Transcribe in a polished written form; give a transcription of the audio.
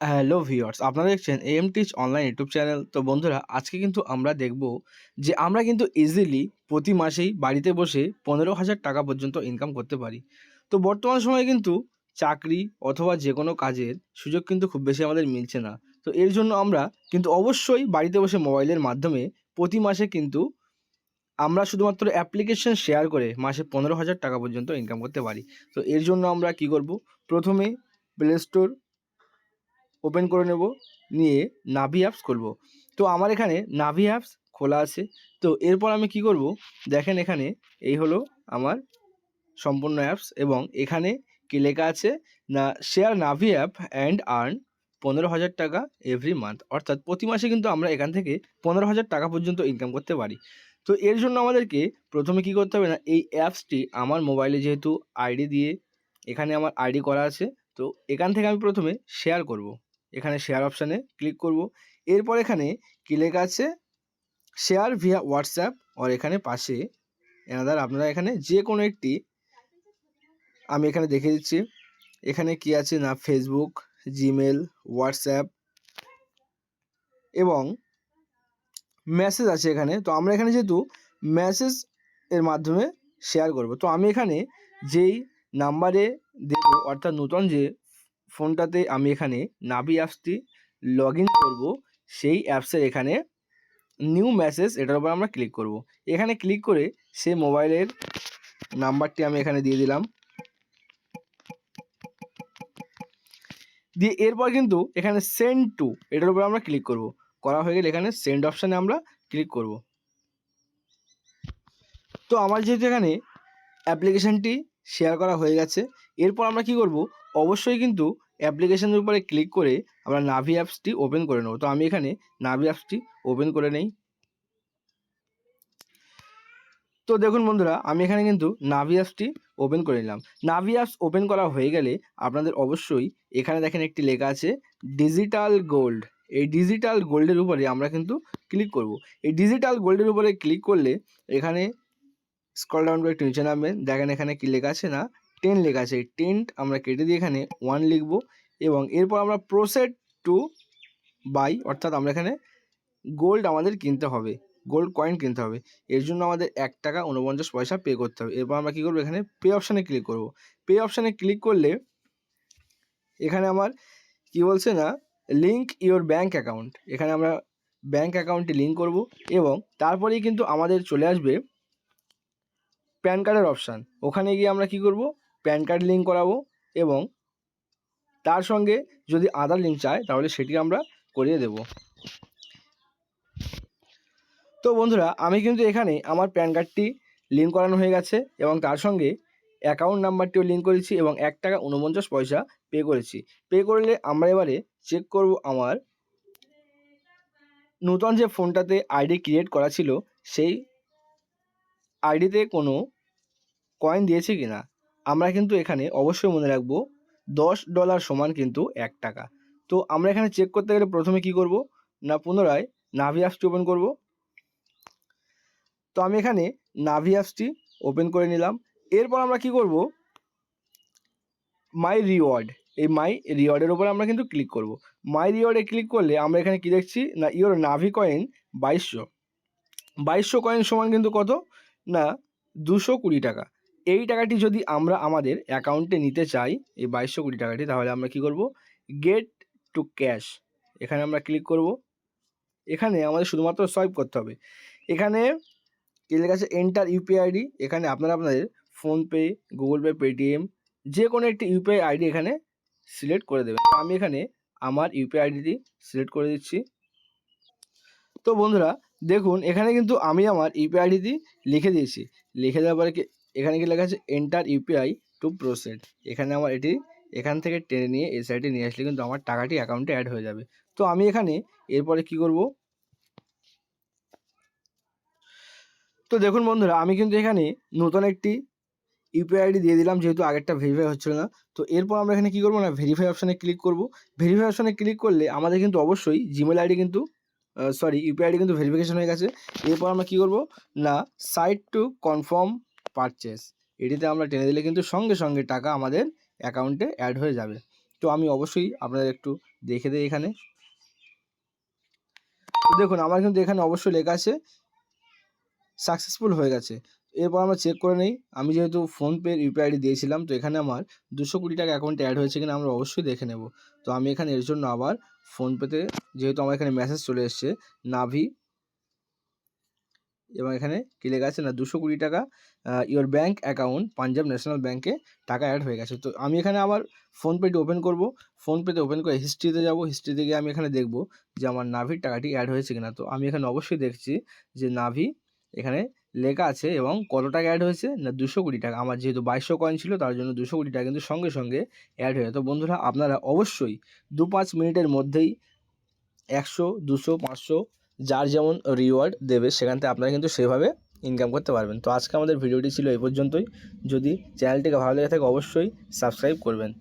Hello viewers, আপনারা দেখছেন am teach online YouTube channel. তো বন্ধুরা, আজকে কিন্তু আমরা দেখব যে আমরা কিন্তু ইজিলি প্রতি মাসেই বাড়িতে বসে ১৫,০০০ টাকা পর্যন্ত ইনকাম করতে পারি। তো বর্তমান সময়ে কিন্তু চাকরি অথবা যে কোনো কাজের সুযোগ কিন্তু খুব বেশি আমাদের মিলছে না। তো এর জন্য আমরা কিন্তু অবশ্যই বাড়িতে বসে মোবাইলের মাধ্যমে প্রতি মাসে কিন্তু আমরা শুধুমাত্র অ্যাপ্লিকেশন শেয়ার করে মাসে ১৫,০০০ টাকা পর্যন্ত ইনকাম করতে পারি। তো এর জন্য আমরা কি করব? প্রথমে প্লে স্টোর ওপেন করে নেব, নিয়ে নাভি অ্যাপস খুলব। তো আমার এখানে নাভি অ্যাপস খোলা আছে। তো এরপর আমি কি করব, দেখেন এখানে এই হলো আমার সম্পূর্ণ অ্যাপস এবং এখানে কি লেখা আছে না, শেয়ার নাভি অ্যাপ অ্যান্ড আর্ন ১৫,০০০ টাকা এভরি মান্থ। অর্থাৎ প্রতি মাসে কিন্তু আমরা এখান থেকে ১৫,০০০ টাকা পর্যন্ত ইনকাম করতে পারি। তো এর জন্য আমাদেরকে প্রথমে কি করতে হবে না, এই অ্যাপসটি আমার মোবাইলে যেহেতু আইডি দিয়ে এখানে আমার আইডি করা আছে, তো এখান থেকে আমি প্রথমে শেয়ার করব। এখানে শেয়ার অপশানে ক্লিক করব। এরপর এখানে কি লেখা আছে, শেয়ার ভিয়া হোয়াটসঅ্যাপ, আর এখানে পাশে অ্যানাদার, আপনারা এখানে যে কোনো একটি আমি এখানে দেখিয়ে দিচ্ছি। এখানে কি আছে না, ফেসবুক, জিমেল, হোয়াটসঅ্যাপ এবং মেসেজ আছে এখানে। তো আমরা এখানে যেহেতু মেসেজ এর মাধ্যমে শেয়ার করব, তো আমি এখানে যেই নাম্বারে দেব, অর্থাৎ নতুন যে ফোনটাতে আমি এখানে নাভি অ্যাপসটি লগ ইন করবো, সেই অ্যাপসের এখানে নিউ মেসেজ, এটার উপর আমরা ক্লিক করব। এখানে ক্লিক করে সেই মোবাইলের নাম্বারটি আমি এখানে দিয়ে দিলাম, দিয়ে এরপর কিন্তু এখানে সেন্ড টু, এটার উপর আমরা ক্লিক করব। করা হয়ে গেলে এখানে সেন্ড অপশানে আমরা ক্লিক করব। তো আমার যেহেতু এখানে অ্যাপ্লিকেশানটি শেয়ার করা হয়ে গেছে, এরপর আমরা কি করব, অবশ্যই কিন্তু অ্যাপ্লিকেশানের উপরে ক্লিক করে আমরা নাভি অ্যাপসটি ওপেন করে নেব। তো আমি এখানে নাভি অ্যাপসটি ওপেন করে নেই। তো দেখুন বন্ধুরা, আমি এখানে কিন্তু নাভি অ্যাপসটি ওপেন করে নিলাম। নাভি অ্যাপস ওপেন করা হয়ে গেলে আপনাদের অবশ্যই এখানে দেখেন একটি লেখা আছে ডিজিটাল গোল্ড। এই ডিজিটাল গোল্ডের উপরে আমরা কিন্তু ক্লিক করব। এই ডিজিটাল গোল্ডের উপরে ক্লিক করলে এখানে স্ক্রল ডাউন করে একটু নিচে নামবেন, দেখেন এখানে কি লেখা আছে না, 10 লেখা আছে। এই 10 আমরা কেটে দিয়ে এখানে 1 লিখব এবং এরপর আমরা প্রসেড টু বাই, অর্থাৎ আমরা এখানে গোল্ড আমাদের কিনতে হবে, গোল্ড কয়েন কিনতে হবে। এর জন্য আমাদের ১ টাকা ৪৯ পয়সা পে করতে হবে। এরপর আমরা কী করবো, এখানে পে অপশানে ক্লিক করব। পে অপশানে ক্লিক করলে এখানে আমার কি বলছে না, লিঙ্ক ইওর ব্যাঙ্ক অ্যাকাউন্ট, এখানে আমরা ব্যাঙ্ক অ্যাকাউন্টটি লিঙ্ক করব এবং তারপরেই কিন্তু আমাদের চলে আসবে প্যান কার্ডের অপশান। ওখানে গিয়ে আমরা কি করব, প্যান কার্ড লিঙ্ক করাবো এবং তার সঙ্গে যদি আধার লিঙ্ক চায় তাহলে সেটি আমরা করিয়ে দেব। তো বন্ধুরা, আমি কিন্তু এখানে আমার প্যান কার্ডটি লিঙ্ক করানো হয়ে গেছে এবং তার সঙ্গে অ্যাকাউন্ট নাম্বারটিও লিঙ্ক করেছি এবং ১ টাকা ৪৯ পয়সা পে করেছি। পে করলে আমরা এবারে চেক করব আমার নতুন যে ফোনটাতে আইডি ক্রিয়েট করা ছিল সেই আইডিতে কোনো কয়েন দিয়েছে কি না। আমরা কিন্তু এখানে অবশ্যই মনে রাখবো $10 সমান কিন্তু ১ টাকা। তো আমরা এখানে চেক করতে গেলে প্রথমে কি করব না, পুনরায় নাভি অ্যাপসটি ওপেন করব। তো আমি এখানে নাভি অ্যাপসটি ওপেন করে নিলাম। এরপর আমরা কি করব, মাই রিওয়ার্ড, এই মাই রিওয়ার্ডের উপরে আমরা কিন্তু ক্লিক করব। মাই রিওয়ার্ডে ক্লিক করলে আমরা এখানে কি দেখছি না, ইওর নাভি কয়েন ২২০০ কয়েন সমান কিন্তু কত না, ২২০ টাকা। এই টাকাটি যদি আমরা আমাদের অ্যাকাউন্টে নিতে চাই, এই ২২০০ টাকাটি, তাহলে আমরা কি করব, গেট টু ক্যাশ, এখানে আমরা ক্লিক করব। এখানে আমাদের শুধুমাত্র সোয়াইপ করতে হবে। এখানে কি লেখা আছে, এন্টার ইউপিআই আইডি, এখানে আপনারা আপনাদের ফোনপে, গুগল পে, পেটিএম যে কোনো একটি ইউপিআই আইডি এখানে সিলেক্ট করে দেবেন। তো আমি এখানে আমার ইউপিআই আইডিটি সিলেক্ট করে দিচ্ছি। তো বন্ধুরা দেখুন, এখানে কিন্তু আমি আমার ইউপিআই আইডিটি লিখে দিয়েছি। লিখে দেওয়ার পরে এখানে কি লেখা আছে, এন্টার ইউপিআই টু প্রসেড। এখানে আমার এটি এখান থেকে টেনে নিয়ে এই সাইডে নিয়ে আসলে কিন্তু আমার টাকাটি অ্যাকাউন্টে অ্যাড হয়ে যাবে। তো আমি এখানে এরপরে কি করব, তো দেখুন বন্ধুরা, আমি কিন্তু এখানে নতুন একটি ইউপিআই আইডি দিয়ে দিলাম, যেহেতু আগেরটা ভেরিফাই হচ্ছিল না। তো এরপর আমরা এখানে কী করবো না, ভেরিফাই অপশানে ক্লিক করব। ভেরিফাই অপশানে ক্লিক করলে আমাদের কিন্তু অবশ্যই জিমেল আইডি কিন্তু ইউপিআই আইডি কিন্তু ভেরিফিকেশন হয়ে গেছে। এরপর আমরা কী করব না, সাইট টু কনফার্ম পারচেস, এটিতে আমরা টেনে দিলে কিন্তু সঙ্গে সঙ্গে টাকা আমাদের অ্যাকাউন্টে অ্যাড হয়ে যাবে। তো আমি অবশ্যই আপনাদের একটু দেখে দেই এখানে। তো দেখুন আমার কিন্তু এখানে অবশ্যই লেখা আছে সাকসেসফুল হয়ে গেছে। এরপর আমরা চেক করে নেই, আমি যেহেতু ফোনপের ইউপিআই আইডি দিয়েছিলাম, তো এখানে আমার 200 কোটি টাকা অ্যাকাউন্টে অ্যাড হয়েছে কিনা আমরা অবশ্যই দেখে নেব। তো আমি এখানে এর জন্য আবার ফোনপেতে, যেহেতু আমার এখানে মেসেজ চলে এসছে নাভি, এবং এখানে কী লেখা আছে না 200 কোটি টাকা your bank account Punjab national ব্যাঙ্কে টাকা অ্যাড হয়ে গেছে। তো আমি এখানে আবার ফোনপেটি ওপেন করব। ফোনপেতে ওপেন করে হিস্ট্রিতে যাব। হিস্ট্রিতে গিয়ে আমি এখানে দেখব যে আমার নাভির টাকাটি অ্যাড হয়েছে কিনা। তো আমি এখানে অবশ্যই দেখছি যে নাভি এখানে লেখা আছে, এবং কত টাকা অ্যাড হয়েছে না 200 কোটি টাকা। আমার যেহেতু 2200 কয়েন ছিল তার জন্য 200 কোটি টাকা কিন্তু সঙ্গে সঙ্গে অ্যাড হয়ে যায়। তো বন্ধুরা আপনারা অবশ্যই 2-5 মিনিটের মধ্যেই 100, 200, 500 যার যেমন রিওয়ার্ড দেবে সেখান থেকে আপনারা কিন্তু সেভাবে ইনকাম করতে পারবেন। তো আজকে আমাদের ভিডিওটি ছিল এই পর্যন্তই। যদি চ্যানেলটিকে ভালো লেগে থাকে অবশ্যই সাবস্ক্রাইব করবেন।